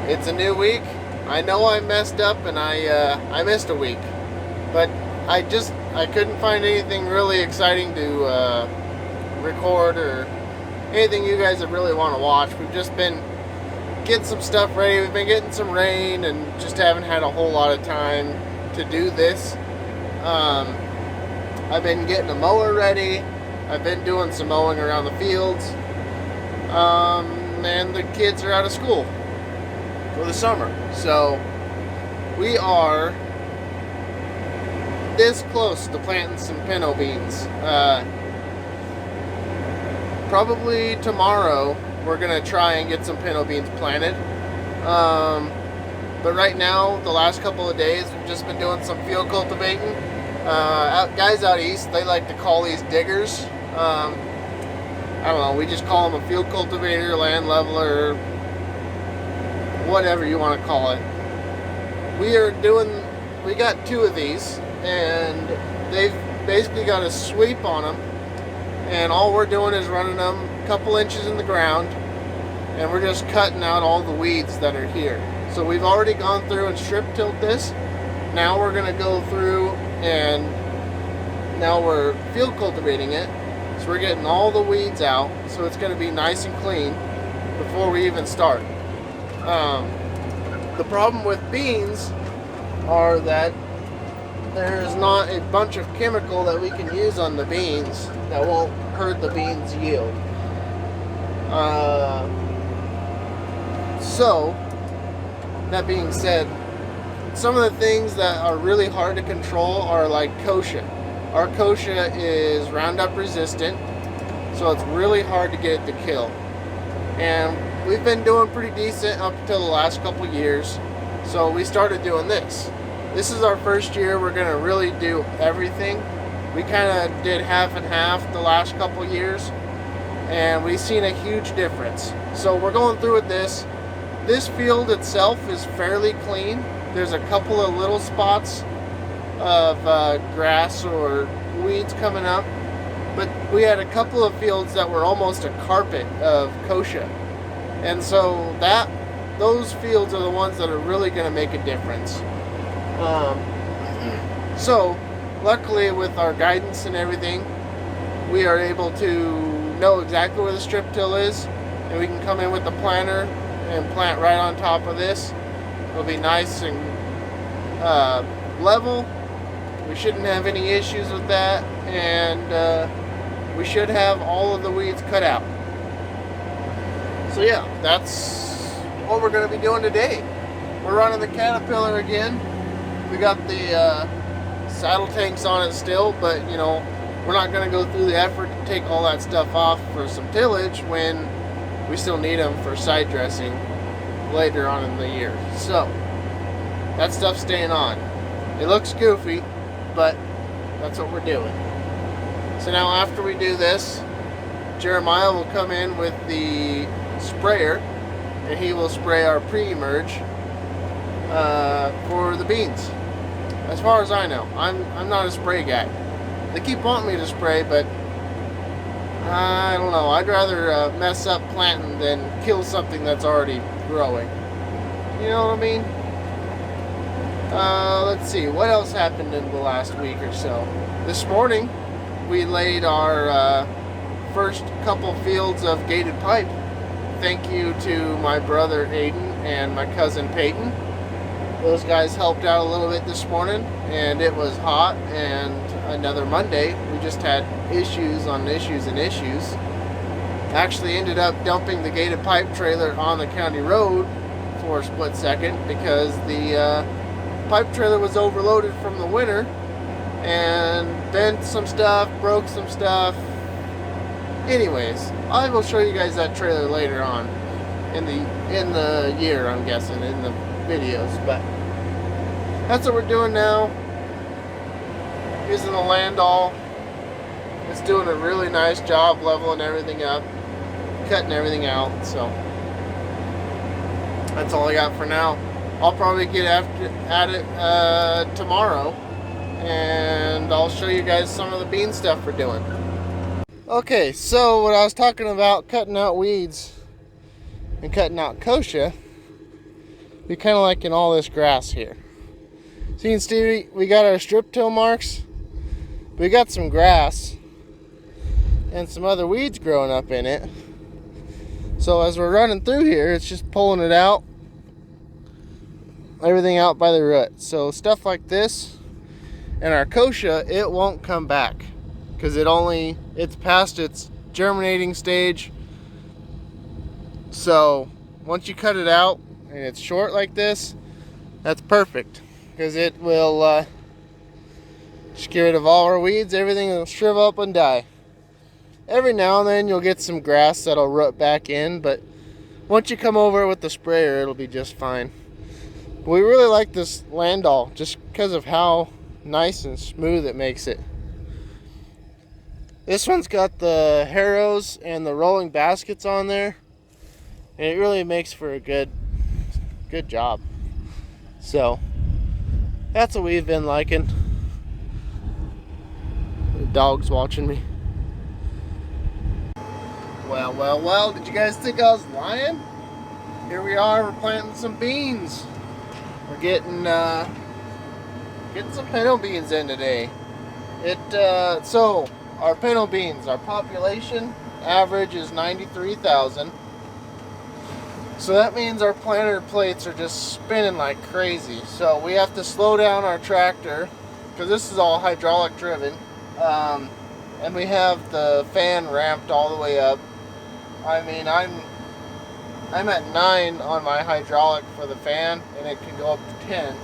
It's a new week. I know I messed up and I missed a week, but I couldn't find anything really exciting to record or anything you guys that really want to watch. We've just been getting some stuff ready. We've been getting some rain and just haven't had a whole lot of time to do this. I've been getting a mower ready. I've been doing some mowing around the fields. And the kids are out of school for the summer. So we are this close to planting some pinto beans. Probably tomorrow we're going to try and get some pinto beans planted. But right now, the last couple of days, we've just been doing some field cultivating. Guys out east, they like to call these diggers. I don't know, we just call them a field cultivator, land leveler, whatever you want to call it. We got two of these, and they've basically got a sweep on them, and all we're doing is running them a couple inches in the ground, and we're just cutting out all the weeds that are here. So we've already gone through and strip tilled this. Now we're going to go through and now we're field cultivating it. So we're getting all the weeds out, so it's going to be nice and clean before we even start. The problem with beans are that there's not a bunch of chemical that we can use on the beans that won't hurt the beans' yield. So, that being said, some of the things that are really hard to control are like kochia. Our kochia is Roundup resistant, so it's really hard to get it to kill. And we've been doing pretty decent up until the last couple years, so we started doing this. This is our first year we're going to really do everything. We kind of did half and half the last couple years, and we've seen a huge difference. So we're going through with this. This field itself is fairly clean. There's a couple of little spots of grass or weeds coming up, but we had a couple of fields that were almost a carpet of kochia, and so those fields are the ones that are really going to make a difference. So luckily, with our guidance and everything, we are able to know exactly where the strip till is, and we can come in with the planter and plant right on top of this. It'll be nice and level. We shouldn't have any issues with that, and we should have all of the weeds cut out. So yeah, that's what we're going to be doing today. We're running the Caterpillar again. We got the saddle tanks on it still, but you know, we're not going to go through the effort to take all that stuff off for some tillage when we still need them for side dressing later on in the year. So that stuff's staying on. It looks goofy, but that's what we're doing. So now after we do this, Jeremiah will come in with the sprayer, and he will spray our pre-emerge for the beans. As far as I know, I'm not a spray guy. They keep wanting me to spray, but I don't know. I'd rather mess up planting than kill something that's already growing. You know what I mean? Let's see, what else happened in the last week or so? This morning, we laid our first couple fields of gated pipe. Thank you to my brother Aiden and my cousin Peyton. Those guys helped out a little bit this morning, and it was hot, and another Monday, we just had issues on issues and issues. Actually ended up dumping the gated pipe trailer on the county road for a split second because the pipe trailer was overloaded from the winter and bent some stuff, broke some stuff. Anyways, I will show you guys that trailer later on in the year, I'm guessing, in the videos. But that's what we're doing now. Using the Landall. It's doing a really nice job leveling everything up, cutting everything out. So that's all I got for now. I'll probably get at it tomorrow, and I'll show you guys some of the bean stuff we're doing. Okay, so what I was talking about, cutting out weeds and cutting out kochia, we kind of like in all this grass here. See, Stevie, we got our strip till marks. We got some grass and some other weeds growing up in it. So as we're running through here, it's just pulling it out, everything out by the root. So stuff like this and our kochia, it won't come back because it's past its germinating stage. So once you cut it out and it's short like this, that's perfect because it will just get rid of all our weeds. Everything will shrivel up and die. Every now and then you'll get some grass that'll root back in, but once you come over it with the sprayer, it'll be just fine. We really like this Landau just because of how nice and smooth it makes it. This one's got the harrows and the rolling baskets on there, and it really makes for a good job. So that's what we've been liking. The dog's watching me. Well, did you guys think I was lying? Here we are, we're planting some beans. We're getting some pinto beans in today. So our pinto beans, our population average is 93,000. So that means our planter plates are just spinning like crazy. So we have to slow down our tractor because this is all hydraulic driven. And we have the fan ramped all the way up. I mean, I'm at 9 on my hydraulic for the fan, and it can go up to 10.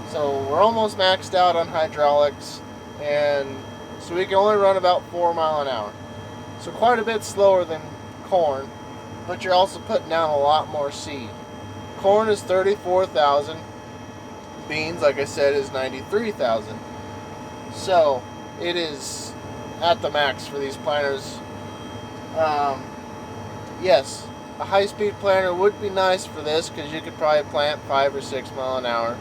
So we're almost maxed out on hydraulics, and so we can only run about 4 miles an hour. So quite a bit slower than corn, but you're also putting down a lot more seed. Corn is 34,000. Beans, like I said, is 93,000. So it is at the max for these planters. Yes, a high-speed planter would be nice for this because you could probably plant 5 or 6 miles an hour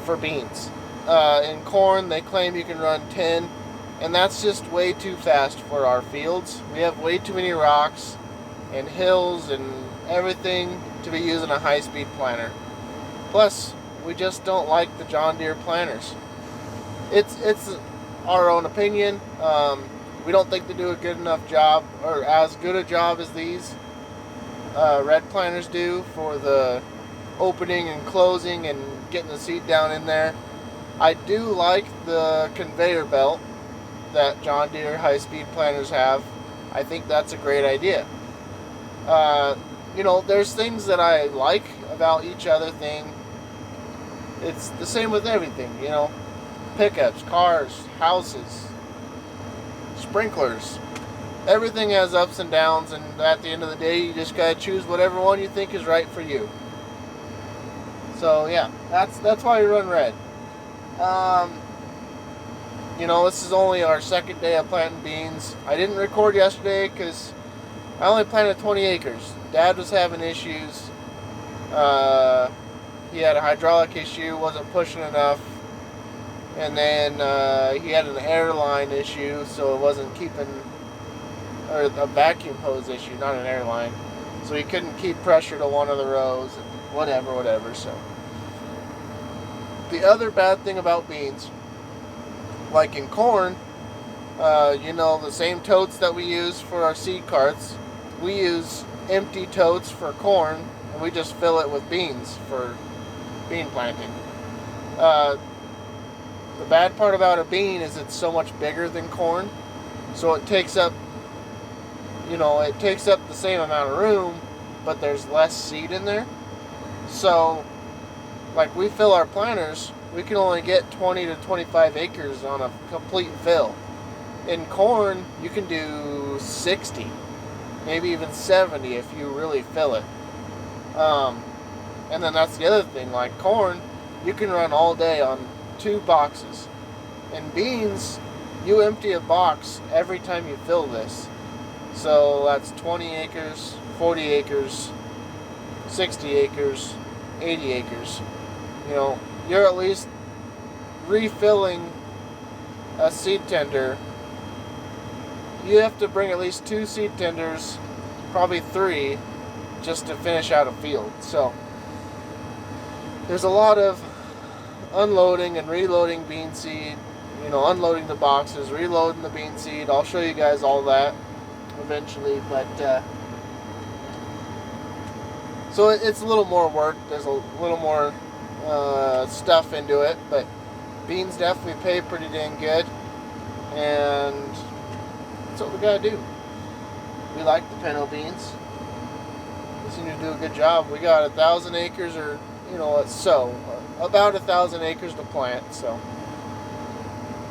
for beans. In corn, they claim you can run 10, and that's just way too fast for our fields. We have way too many rocks and hills and everything to be using a high-speed planter. Plus, we just don't like the John Deere planters. It's our own opinion. We don't think they do a good enough job, or as good a job as these red planters do for the opening and closing and getting the seed down in there. I do like the conveyor belt that John Deere high-speed planters have. I think that's a great idea. There's things that I like about each other thing. It's the same with everything, pickups, cars, houses, sprinklers. Everything has ups and downs, and at the end of the day, you just gotta choose whatever one you think is right for you. So yeah, that's why we run red. This is only our second day of planting beans. I didn't record yesterday because I only planted 20 acres. Dad was having issues. He had a hydraulic issue, wasn't pushing enough. And then he had an airline issue, so it wasn't keeping, or a vacuum hose issue, not an airline. So he couldn't keep pressure to one of the rows, and whatever. So the other bad thing about beans, like in corn, the same totes that we use for our seed carts, we use empty totes for corn, and we just fill it with beans for bean planting. The bad part about a bean is it's so much bigger than corn, so it takes up the same amount of room, but there's less seed in there. So, like we fill our planters, we can only get 20 to 25 acres on a complete fill. In corn, you can do 60, maybe even 70 if you really fill it. And then that's the other thing, like corn, you can run all day on 2 boxes. In beans, you empty a box every time you fill this. So that's 20 acres, 40 acres, 60 acres, 80 acres. You're at least refilling a seed tender. You have to bring at least 2 seed tenders, probably 3, just to finish out a field. So there's a lot of unloading and reloading bean seed, unloading the boxes, reloading the bean seed. I'll show you guys all that eventually, but so it's a little more work. There's a little more stuff into it, but beans definitely pay pretty dang good, and that's what we gotta do. We like the pinto beans. We seem to do a good job. We got 1,000 acres, or about 1,000 acres to plant. So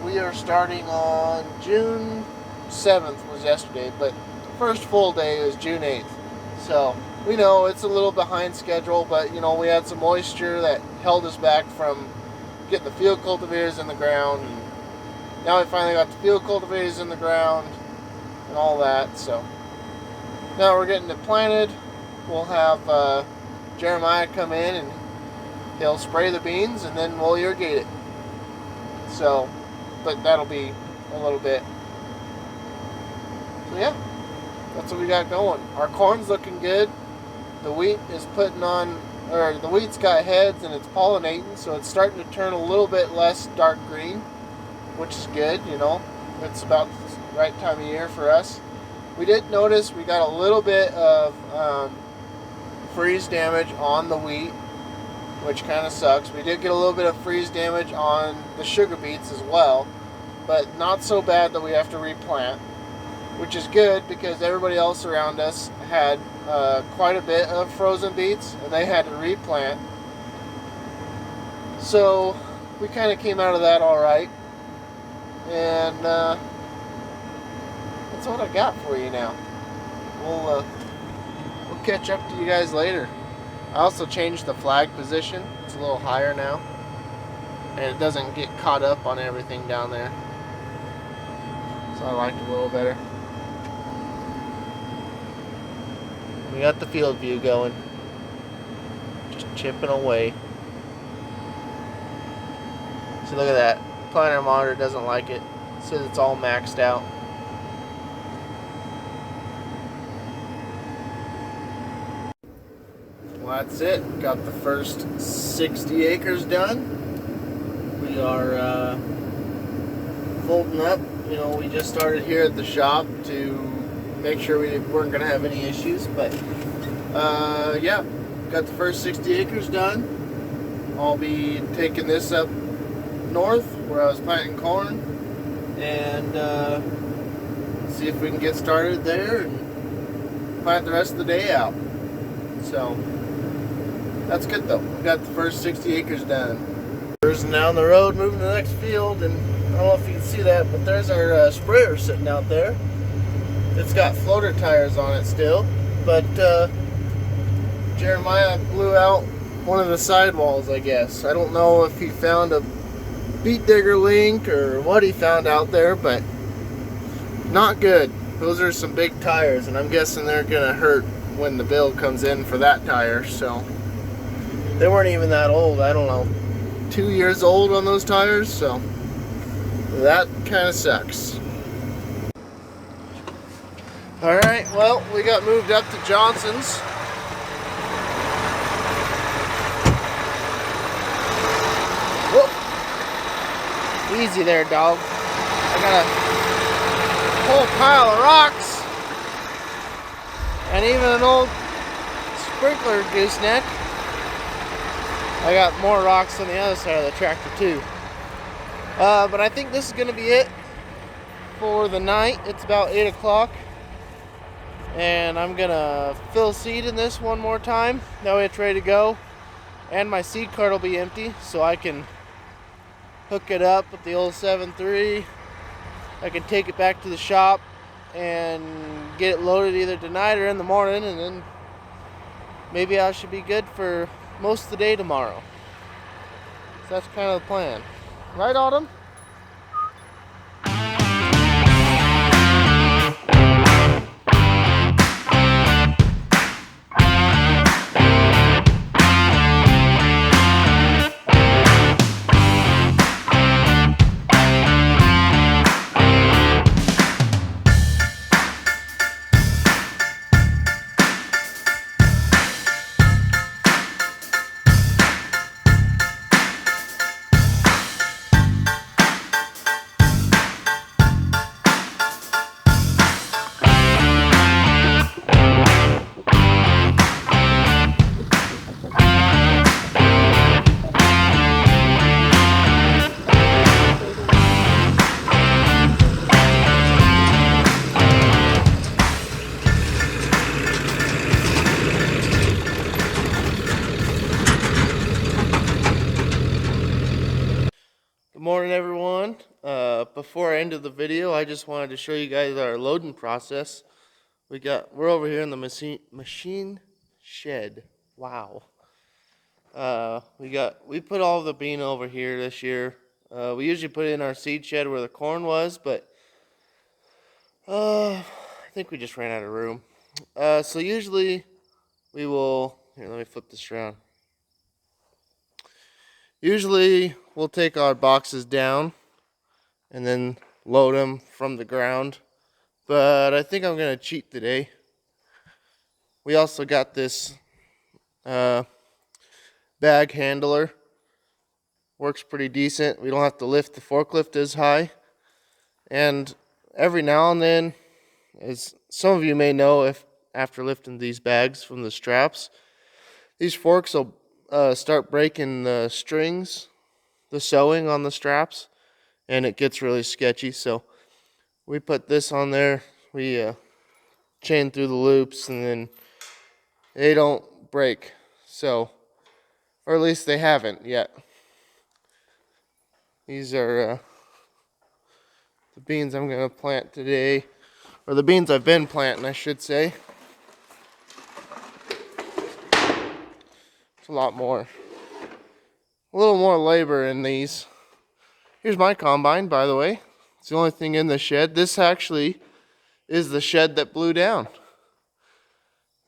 we are starting on June 7th was yesterday, but the first full day is June 8th. So we know it's a little behind schedule, but we had some moisture that held us back from getting the field cultivators in the ground, and now we finally got the field cultivators in the ground and all that. So now we're getting it planted. We'll have Jeremiah come in and he'll spray the beans, and then we'll irrigate it. So, but that'll be a little bit. So yeah, that's what we got going. Our corn's looking good. The wheat is the wheat's got heads and it's pollinating, so it's starting to turn a little bit less dark green, which is good. It's about the right time of year for us. We did notice we got a little bit of freeze damage on the wheat, which kind of sucks. We did get a little bit of freeze damage on the sugar beets as well, but not so bad that we have to replant, which is good because everybody else around us had quite a bit of frozen beets and they had to replant. So we kind of came out of that all right, and that's what I got for you now. We'll catch up to you guys later. I also changed the flag position. It's a little higher now, and it doesn't get caught up on everything down there, so I liked it a little better. We got the field view going, just chipping away. So look at that. Planter monitor doesn't like it. It says it's all maxed out. Well, that's it. Got the first 60 acres done. We are folding up. We just started here at the shop to make sure we weren't going to have any issues, but yeah, got the first 60 acres done. I'll be taking this up north where I was planting corn, and see if we can get started there and plant the rest of the day out. So that's good though. We got the first 60 acres done. Cruising down the road, moving to the next field, and I don't know if you can see that, but there's our sprayer sitting out there. It's got floater tires on it still, but Jeremiah blew out one of the sidewalls, I guess. I don't know if he found a beet digger link or what he found out there, but not good. Those are some big tires, and I'm guessing they're gonna hurt when the bill comes in for that tire. So they weren't even that old. I don't know, 2 years old on those tires, so that kind of sucks. Alright, well, we got moved up to Johnson's. Whoop. Easy there, dog. I got a whole pile of rocks and even an old sprinkler gooseneck. I got more rocks on the other side of the tractor too. But I think this is going to be it for the night. It's about 8 o'clock. And I'm going to fill seed in this one more time. That way it's ready to go. And my seed cart will be empty, so I can hook it up with the old 7.3. I can take it back to the shop and get it loaded either tonight or in the morning, and then maybe I should be good for most of the day tomorrow. So that's kind of the plan. Right, Autumn? before I ended the video, I just wanted to show you guys our loading process. We're over here in the machine shed. Wow. We put all the bean over here this year. We usually put it in our seed shed where the corn was, but I think we just ran out of room. So usually we will, here, let me flip this around. Usually we'll take our boxes down and then load them from the ground. But I think I'm going to cheat today. We also got this bag handler. Works pretty decent. We don't have to lift the forklift as high. And every now and then, as some of you may know, if after lifting these bags from the straps, these forks will start breaking the strings, the sewing on the straps, and it gets really sketchy. So we put this on there. We chain through the loops, and then they don't break. So, or at least they haven't yet. These are the beans I'm going to plant today, or the beans I've been planting, I should say. It's a lot more. A little more labor in these. Here's my combine, by the way. It's the only thing in the shed. This actually is the shed that blew down.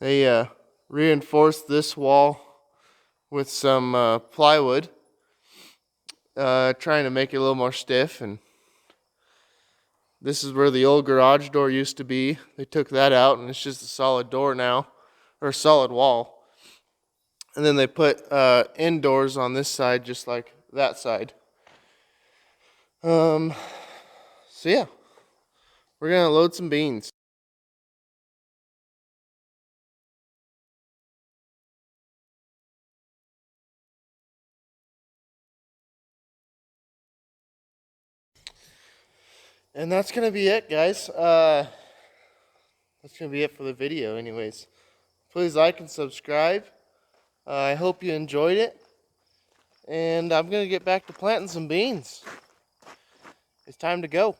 They reinforced this wall with some plywood, trying to make it a little more stiff. And this is where the old garage door used to be. They took that out, and it's just a solid door now, or a solid wall. And then they put indoors on this side, just like that side. So yeah, we're gonna load some beans. And that's gonna be it, guys. That's gonna be it for the video anyways. Please like and subscribe. I hope you enjoyed it. And I'm gonna get back to planting some beans. It's time to go.